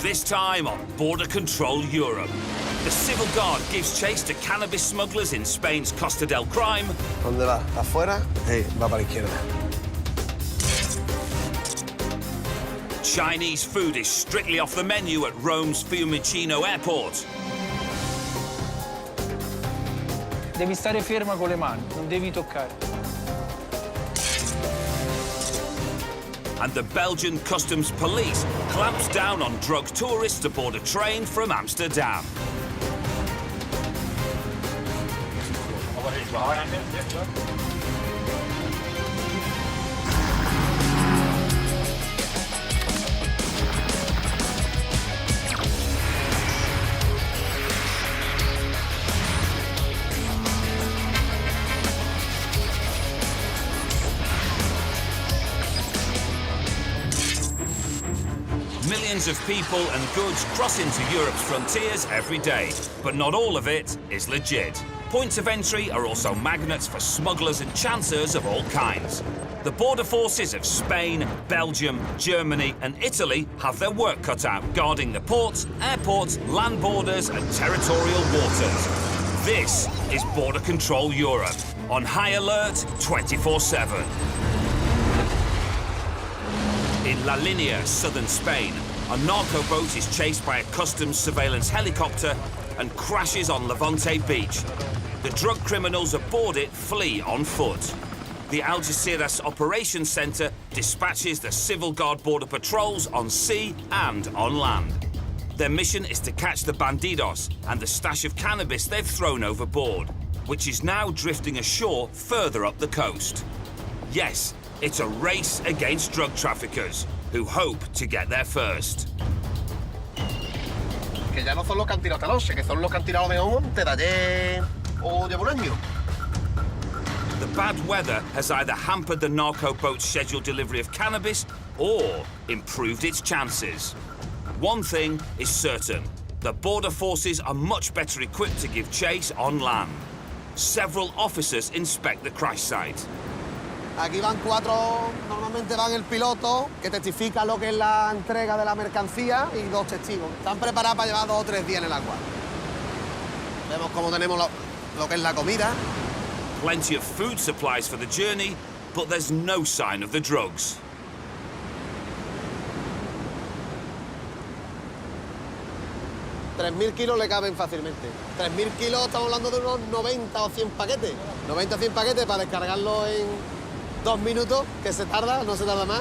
This time on Border Control Europe. The Civil Guard gives chase to cannabis smugglers in Spain's Costa del Crime. ¿Dónde va? ¿Afuera? Va para la izquierda. Chinese food is strictly off the menu at Rome's Fiumicino airport. Devi stare ferma con le mani, non devi toccare. And the Belgian Customs Police clamps down on drug tourists aboard a train from Amsterdam. Millions of people and goods cross into Europe's frontiers every day, but not all of it is legit. Points of entry are also magnets for smugglers and chancers of all kinds. The border forces of Spain, Belgium, Germany and Italy have their work cut out guarding the ports, airports, land borders and territorial waters. This is Border Control Europe, on high alert 24/7. In La Linea, southern Spain, a narco boat is chased by a customs surveillance helicopter and crashes on Levante beach. The drug criminals aboard it flee on foot. The Algeciras Operations Centre dispatches the Civil Guard border patrols on sea and on land. Their mission is to catch the bandidos and the stash of cannabis they've thrown overboard, which is now drifting ashore further up the coast. Yes, it's a race against drug traffickers who hope to get there first. Que ya no son los que han tirado talones, que son los que han tirado de monte de ayer o de un año. The bad weather has either hampered the narco boat's scheduled delivery of cannabis or improved its chances. One thing is certain, the border forces are much better equipped to give chase on land. Several officers inspect the crash site. Aquí van 4, normalmente van el piloto, que testifica lo que es la entrega de la mercancía, y 2 testigos. Están preparados para llevar 2 o 3 días en el agua. Vemos cómo tenemos lo que es la comida. Plenty of food supplies for the journey, but there's no sign of the drugs. $3.000 kilos le caben fácilmente. 3.000 kilos, estamos hablando de unos 90 o 100 paquetes. 90 o 100 paquetes para descargarlo en 2 minutos, que se tarda, no se tarda más.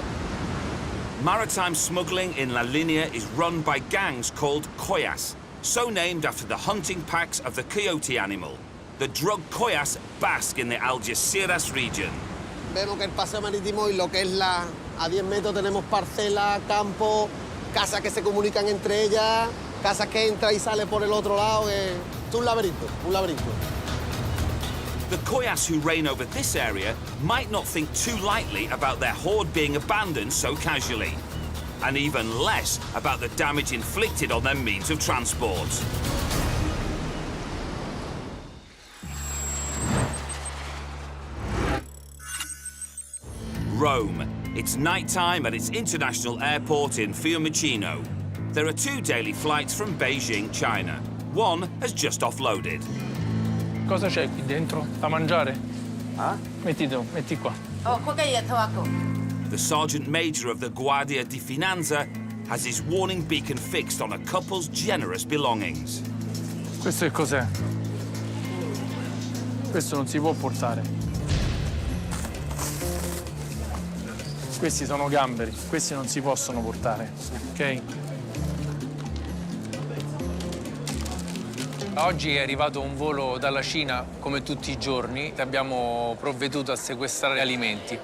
Maritime smuggling in La Linea is run by gangs called coyas, so named after the hunting packs of the coyote animal. The drug coyas bask in the Algeciras region. Vemos que el paseo marítimo y lo que es a 10 metros tenemos parcelas, campos, casas que se comunican entre ellas, casas que entra y sale por el otro lado. Es un laberinto, un laberinto. The coyas who reign over this area might not think too lightly about their horde being abandoned so casually, and even less about the damage inflicted on their means of transport. Rome. It's nighttime at its international airport in Fiumicino. There are 2 daily flights from Beijing, China. One has just offloaded. Cosa c'è qui dentro? Da mangiare? Ah? Metti tu, metti qua. The Sergeant Major of the Guardia di Finanza has his warning beacon fixed on a couple's generous belongings. Questo che cos'è? Questo non si può portare. Questi sono gamberi, questi non si possono portare, ok? Oggi è arrivato un volo dalla Cina, come tutti i giorni. Abbiamo provveduto a sequestrare alimenti.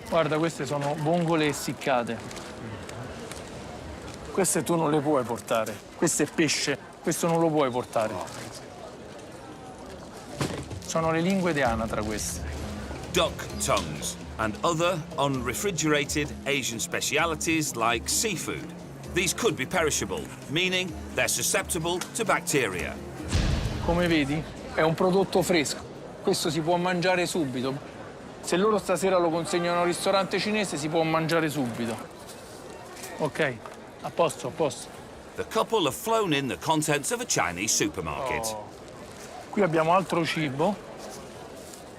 Guarda, queste sono vongole essiccate. Queste tu non le puoi portare. Questo è pesce, questo non lo puoi portare. Sono le lingue di anatra queste. Duck tongues and other unrefrigerated Asian specialities like seafood. These could be perishable, meaning they're susceptible to bacteria. Come vedi, è un prodotto fresco. Questo si può mangiare subito. Se loro stasera lo consegnano al ristorante cinese, si può mangiare subito. Ok, a posto, a posto. The couple have flown in the contents of a Chinese supermarket. Oh. Qui abbiamo altro cibo.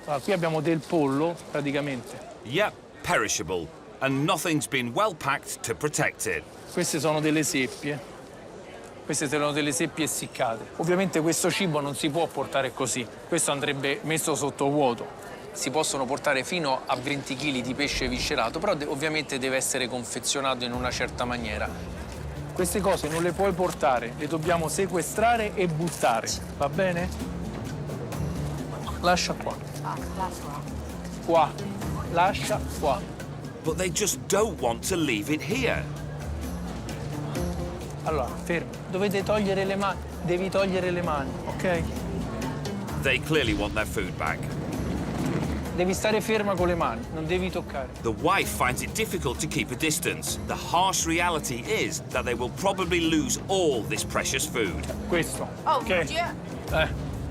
Ah, qui abbiamo del pollo, praticamente. Yep, perishable, and nothing's been well packed to protect it. Queste sono delle seppie. Queste sono delle seppie essiccate. Ovviamente questo cibo non si può portare così. Questo andrebbe messo sotto vuoto. Si possono portare fino a 20 kg di pesce viscerato, però ovviamente deve essere confezionato in una certa maniera. Queste cose non le puoi portare, le dobbiamo sequestrare e buttare, va bene? Lascia qua. Qua. Lascia qua. But they just don't want to leave it here. Allora, fermi. Dovete togliere le mani. Devi togliere le mani, ok? They clearly want their food back. Devi stare ferma con le mani, non devi toccare. The wife finds it difficult to keep a distance. The harsh reality is that they will probably lose all this precious food. Questo. Oh, ok? yeah.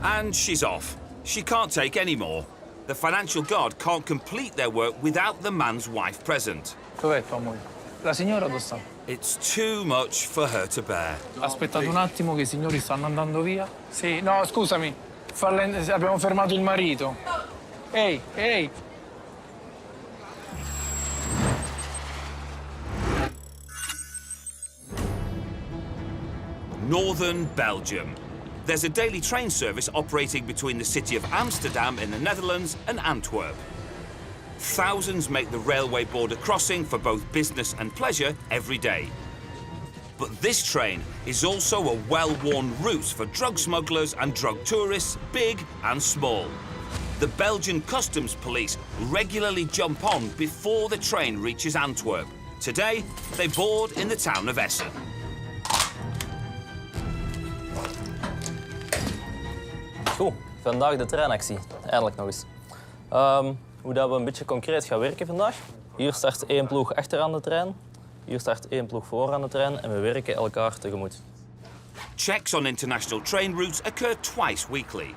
And she's off. She can't take any more. The financial guard can't complete their work without the man's wife present. Dov'è tua moglie? La signora dove sta? It's too much for her to bear. Aspettate un attimo che i signori stanno andando via. Sì, no, scusami. Abbiamo fermato il marito. Ehi, ehi! Northern Belgium. There's a daily train service operating between the city of Amsterdam in the Netherlands and Antwerp. Thousands make the railway border crossing for both business and pleasure every day. But this train is also a well-worn route for drug smugglers and drug tourists, big and small. The Belgian customs police regularly jump on before the train reaches Antwerp. Today, they board in the town of Essen. Goed, vandaag de treinactie. Eindelijk nog eens. Hoe dat we een beetje concreet gaan werken vandaag. Hier start één ploeg achter aan de trein. Hier start één ploeg voor aan de trein en we werken elkaar tegemoet. Checks on international train routes occur twice weekly.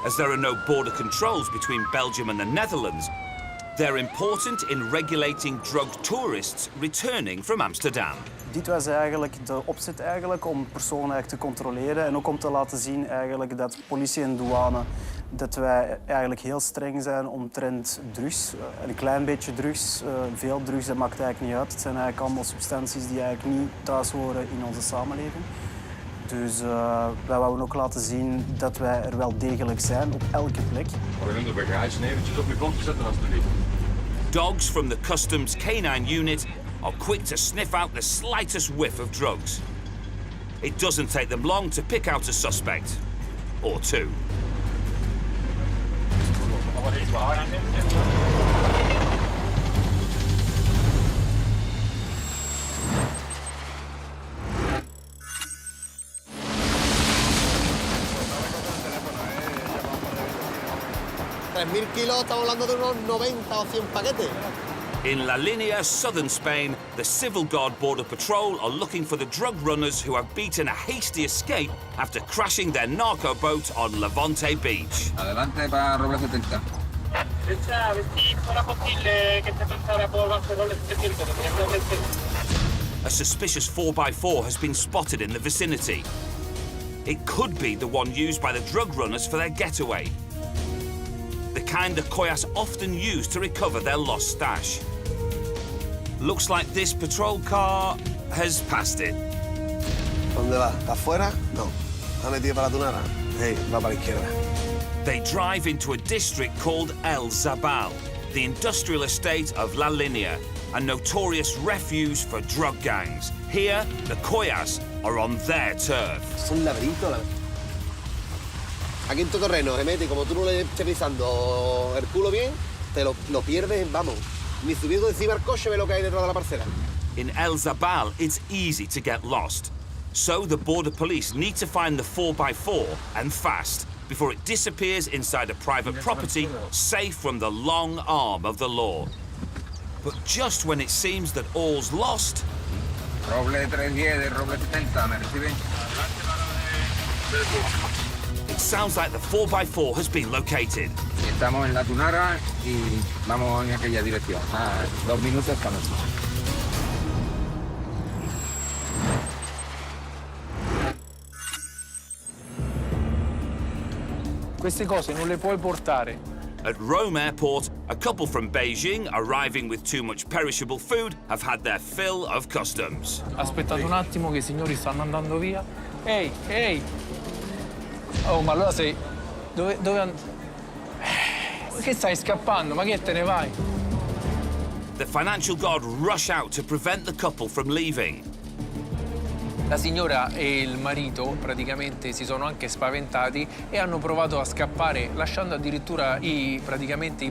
As there are no border controls between Belgium and the Netherlands, they're important in regulating drug tourists returning from Amsterdam. Dit was eigenlijk de opzet om personen te controleren en ook om te laten zien eigenlijk dat politie en douane dat wij eigenlijk heel streng zijn omtrent drugs. Een klein beetje drugs, veel drugs, dat maakt eigenlijk niet uit. Het zijn eigenlijk allemaal substanties die eigenlijk niet thuis horen in onze samenleving. Dus wij wouden ook laten zien dat wij er wel degelijk zijn op elke plek. We gaan de bagage eventjes op je grond zetten alsjeblieft. Dogs from the customs canine unit are quick to sniff out the slightest whiff of drugs. It doesn't take them long to pick out a suspect. Or two. kilos, estamos hablando de unos 90 o 100 paquetes. In La Linea, southern Spain, the Civil Guard Border Patrol are looking for the drug runners who have beaten a hasty escape after crashing their narco boat on Levante Beach. Adelante para Roble 70. A suspicious 4x4 has been spotted in the vicinity. It could be the one used by the drug runners for their getaway. The kind the coyas often use to recover their lost stash. Looks like this patrol car has passed it. ¿Dónde va? ¿Está afuera? No. ¿Ha metido para la tunara? Hey, va para la izquierda. They drive into a district called El Zabal, the industrial estate of La Linea, a notorious refuge for drug gangs. Here, the coyas are on their turf. Es un laberinto. Aquí en tu terreno se mete, como tú no le estés pisando el culo bien, te lo pierdes, vamos. Ni subiendo encima del coche ve lo que hay detrás de la parcela. In El Zabal, it's easy to get lost. So the border police need to find the 4x4, and fast, before it disappears inside a private property, safe from the long arm of the law. But just when it seems that all's lost... Roble 310, Roble 70, ¿me reciben? It sounds like the 4x4 has been located. Estamos en la tunara y vamos en aquella dirección. 2 minutos estamos. Queste cose non le puoi portare. At Rome Airport, a couple from Beijing arriving with too much perishable food have had their fill of customs. Aspettate un attimo che i signori stanno andando via. Ehi, ehi! Oh, ma allora sei... Dove che stai scappando? Ma che te ne vai? The financial guard rush out to prevent the couple from leaving. La signora e il marito praticamente si sono anche spaventati e hanno provato a scappare, lasciando addirittura i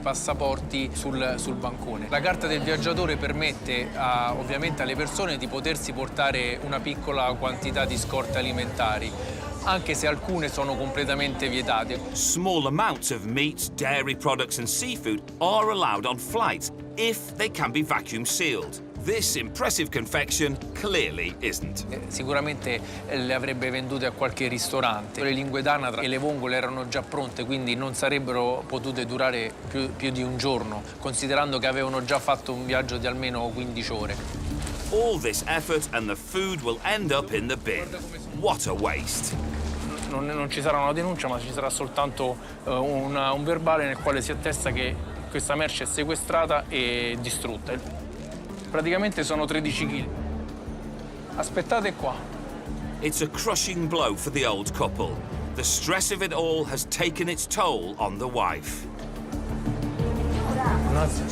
passaporti sul bancone. La carta del viaggiatore permette ovviamente alle persone di potersi portare una piccola quantità di scorte alimentari, anche se alcune sono completamente vietate. Small amounts of meat, dairy products and seafood are allowed on flights if they can be vacuum sealed. This impressive confection clearly isn't. Sicuramente le avrebbe vendute a qualche ristorante. Le lingue d'anatra e le vongole erano già pronte, quindi non sarebbero potute durare più di un giorno, considerando che avevano già fatto un viaggio di almeno 15 ore. All this effort and the food will end up in the bin. What a waste. Non ci sarà una denuncia, ma ci sarà soltanto un verbale nel quale si attesta che questa merce è sequestrata e distrutta. Praticamente sono 13 kg. Aspettate qua. It's a crushing blow for the old couple. The stress of it all has taken its toll on the wife. Grazie.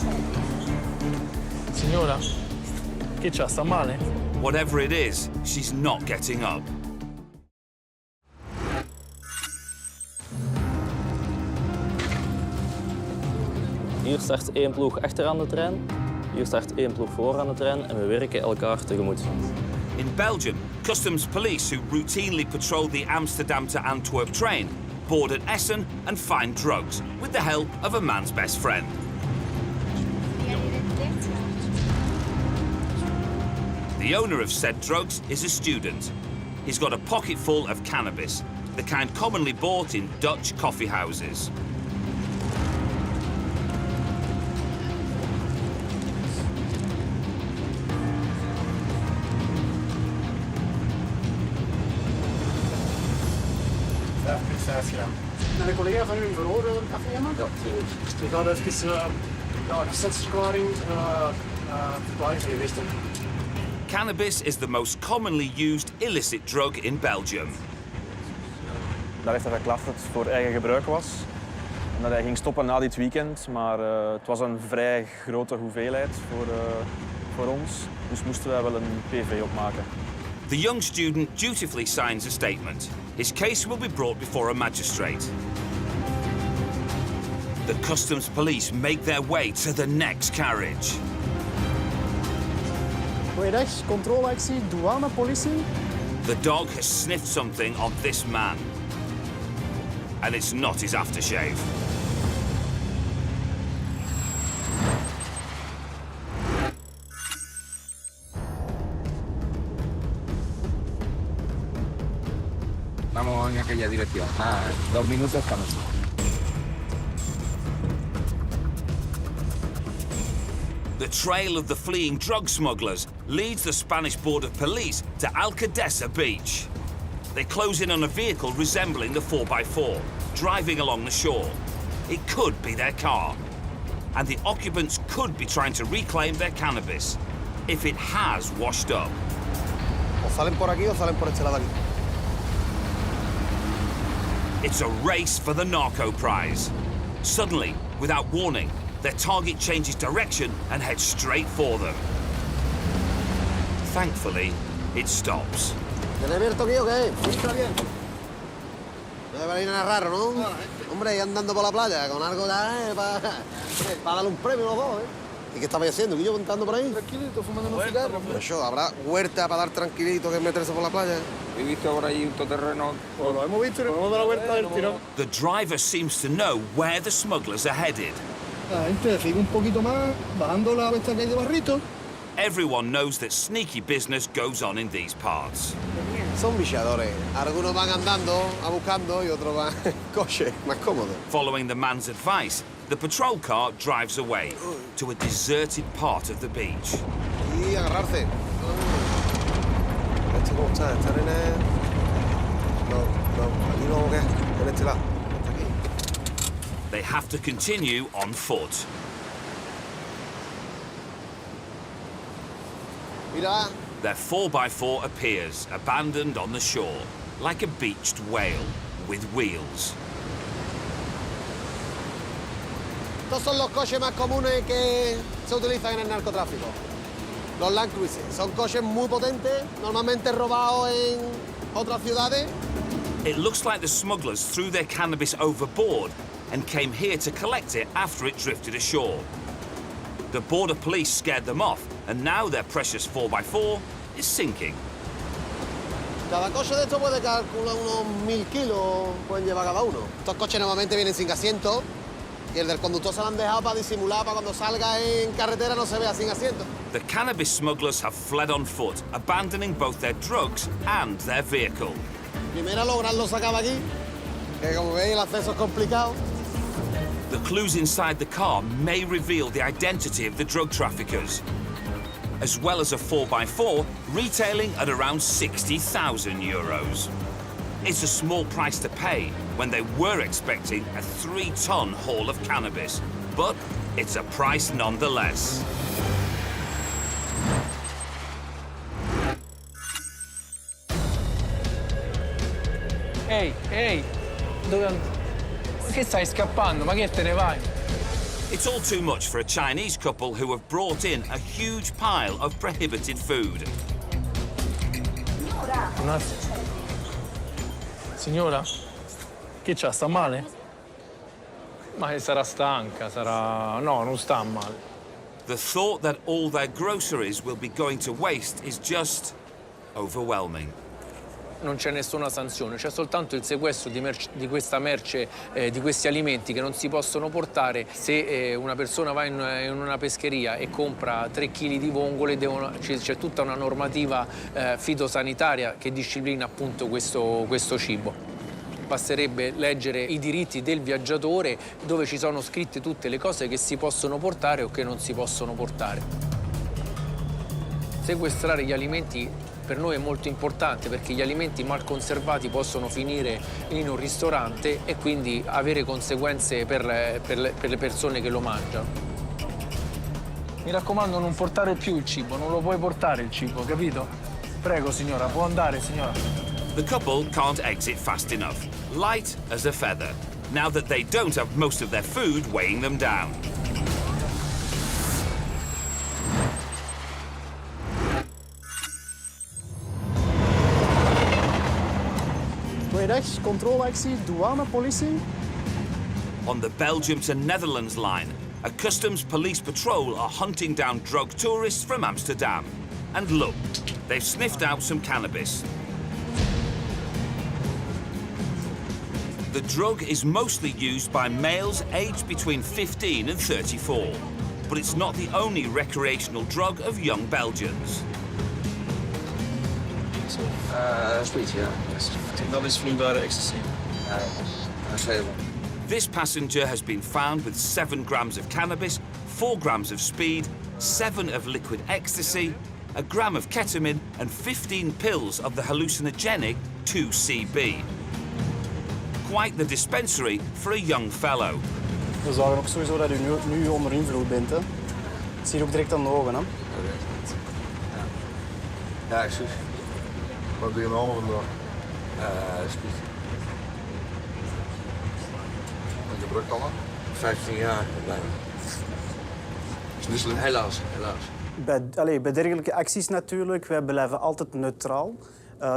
Signora, che c'ha? Sta male? Whatever it is, she's not getting up. Hier start één ploeg achteraan de trein. Hier start één ploeg vooraan de trein en we werken elkaar tegemoet. In Belgium, customs police who routinely patrol the Amsterdam to Antwerp train board at Essen and find drugs with the help of a man's best friend. The owner of said drugs is a student. He's got a pocket full of cannabis, the kind commonly bought in Dutch coffee houses. Een collega van u verhoren afnemen? Ja, zeker. Ik ga even afstandsverklaring verrichten. Cannabis is the most commonly used illicit drug in Belgium. Daar heeft hij verklaard dat het voor eigen gebruik was. En dat hij ging stoppen na dit weekend, maar het was een vrij grote hoeveelheid voor ons. Dus moesten wij wel een PV opmaken. The young student dutifully signs a statement. His case will be brought before a magistrate. The customs police make their way to the next carriage. Goeiedag, controleactie, douane, politie. The dog has sniffed something on this man. And it's not his aftershave. Vamos en aquella dirección. 2 minutos estamos. The trail of the fleeing drug smugglers leads the Spanish border police to Alcadesa Beach. They close in on a vehicle resembling the 4x4, driving along the shore. It could be their car. And the occupants could be trying to reclaim their cannabis, if it has washed up. O salen por aquí o salen por este lado aquí. It's a race for the narco prize. Suddenly, without warning, their target changes direction and heads straight for them. Thankfully, it stops. ¿Tiene abierto aquí o qué? Sí, está bien. No debe venir nada raro, ¿no? Hombre, y andando por la playa con algo ya para darle un premio a los dos, ¿eh? ¿Y qué estabais haciendo? ¿Guillo montando por ahí? Tranquilito, fumando unos cigarros. Pero eso, ¿habrá huerta para dar tranquilito que meterse por la playa? He visto por ahí un todoterreno. Pues lo hemos visto y nos vamos a dar la vuelta del tirón. The driver seems to know where the smugglers are headed. La gente sigue un poquito más, bajando la cuesta que hay de Barrito. Everyone knows that sneaky business goes on in these parts. Son bicheadores. Algunos van andando, a buscando, y otros van en coche, más cómodo. Following the man's advice, the patrol car drives away to a deserted part of the beach. Y agarrarse. ¿Este cómo está? ¿Está en el...? No, aquí no, ¿qué? En este lado. Está aquí. they have to continue on foot. Mira, Their 4x4 appears, abandoned on the shore, like a beached whale with wheels. estos son los coches más comunes que se utilizan en el narcotráfico. Los Land Cruiser. Son coches muy potentes, normalmente robados en otras ciudades. It looks like the smugglers threw their cannabis overboard and came here to collect it after it drifted ashore. The border police scared them off, and now their precious 4x4 is sinking. Cada coche de estos puede calcular unos 1000 kilos, pueden llevar cada uno. Estos coches normalmente vienen sin asiento y el del conductor se lo han dejado para disimular, para cuando salga en carretera no se vea sin asiento. The cannabis smugglers have fled on foot, abandoning both their drugs and their vehicle. Primero lograrlo sacar de aquí, que como veis el acceso es complicado. The clues inside the car may reveal the identity of the drug traffickers, as well as a 4x4 retailing at around 60,000 euros. It's a small price to pay when they were expecting a 3-ton haul of cannabis, but it's a price nonetheless. Ehi, dove and... Che stai scappando? Ma che te ne vai? It's all too much for a Chinese couple who have brought in a huge pile of prohibited food. Un attimo. Signora? Che c'ha? Sta male? Ma che sarà stanca, sarà... No, non sta male. The thought that all their groceries will be going to waste is just overwhelming. Non c'è nessuna sanzione, c'è soltanto il sequestro di questa merce, di questi alimenti che non si possono portare. Se una persona va in una pescheria e compra 3 kg di vongole, c'è tutta una normativa fitosanitaria che disciplina appunto questo cibo. Basterebbe leggere i diritti del viaggiatore, dove ci sono scritte tutte le cose che si possono portare o che non si possono portare. Sequestrare gli alimenti per noi è molto importante, perché gli alimenti mal conservati possono finire in un ristorante e quindi avere conseguenze per le persone che lo mangiano. Mi raccomando, non portare più il cibo, non lo puoi portare il cibo, capito? Prego, signora, può andare, signora. The couple can't exit fast enough, light as a feather, now that they don't have most of their food weighing them down. Rechts, controleactie, douane, politie. On the Belgium to Netherlands line, a customs police patrol are hunting down drug tourists from Amsterdam. And look, they've sniffed out some cannabis. The drug is mostly used by males aged between 15 and 34, but it's not the only recreational drug of young Belgians. Sweet, yeah. Dat is vloeibare ecstasy. This passenger has been found with 7 grams of cannabis, 4 grams of speed, 7 of liquid ecstasy, a gram of ketamine, and 15 pills of the hallucinogenic 2CB. Quite the dispensary for a young fellow. We zagen ook sowieso dat u nu onder invloed bent. Hè. Dat zie je ook direct aan de ogen. Hè. Ja, is goed. Wat doe je nou vandaag? Is goed. En je gebruikt al? 15 jaar bijna. Is niet slim? Helaas. Bij dergelijke acties natuurlijk, wij blijven altijd neutraal.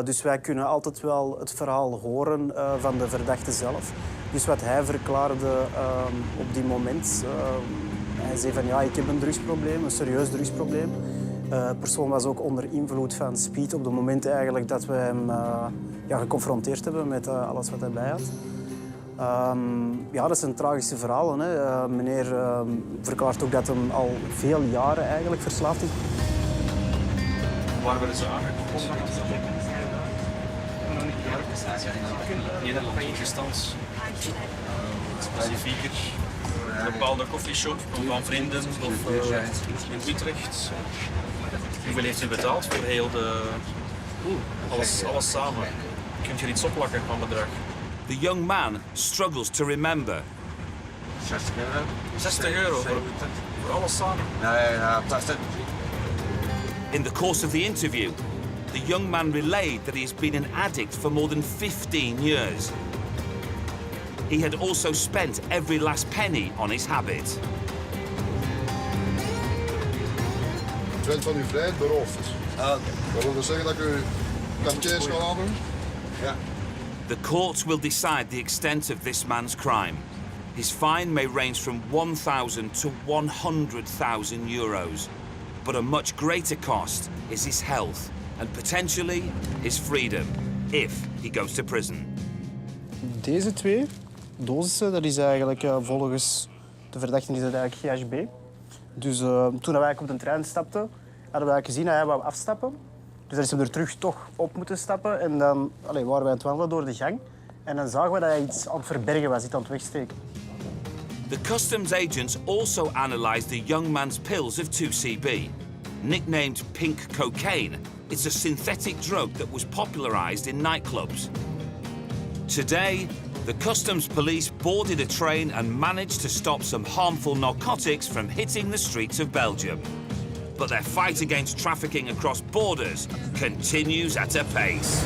Dus wij kunnen altijd wel het verhaal horen van de verdachte zelf. Dus wat hij verklaarde op die moment, hij zei van ja, ik heb een drugsprobleem, een serieus drugsprobleem. De persoon was ook onder invloed van speed op het moment eigenlijk dat we hem geconfronteerd hebben met alles wat hij bij had. Ja, dat zijn tragische verhalen. Hè. Meneer verklaart ook dat hij al veel jaren eigenlijk verslaafd is. Waar werden ze aangekomen? Nederland, Pakistan, specifieker, een bepaalde koffieshop van vrienden of in Utrecht. Hoeveel heeft u betaald voor heel de... alles samen? Kunt je iets opplakken van bedrag? The young man struggles to remember. 60 euro voor alles samen. In the course of the interview, the young man relayed that he has been an addict for more than 15 years. He had also spent every last penny on his habit. U bent van uw vrijheid beroofd. Dat wil dus zeggen dat ik u kampeers kan aandoen? Ja. The courts will decide the extent of this man's crime. His fine may range from 1,000 to 100,000 euros. But a much greater cost is his health and potentially his freedom if he goes to prison. Deze twee dosissen, dat is eigenlijk volgens de verdachten is dat eigenlijk GHB. Dus toen wij op de trein stapten, hadden we gezien dat hij wou afstappen. Dus dan is hij er terug toch op moeten stappen. En dan waren wij aan het wandelen door de gang. En dan zagen we dat hij iets aan het verbergen was, iets aan het wegsteken. The customs agents also analysed the young man's pills of 2CB. Nicknamed pink cocaine, it's a synthetic drug that was popularised in nightclubs. Today, the customs police boarded a train and managed to stop some harmful narcotics from hitting the streets of Belgium. But their fight against trafficking across borders continues at a pace.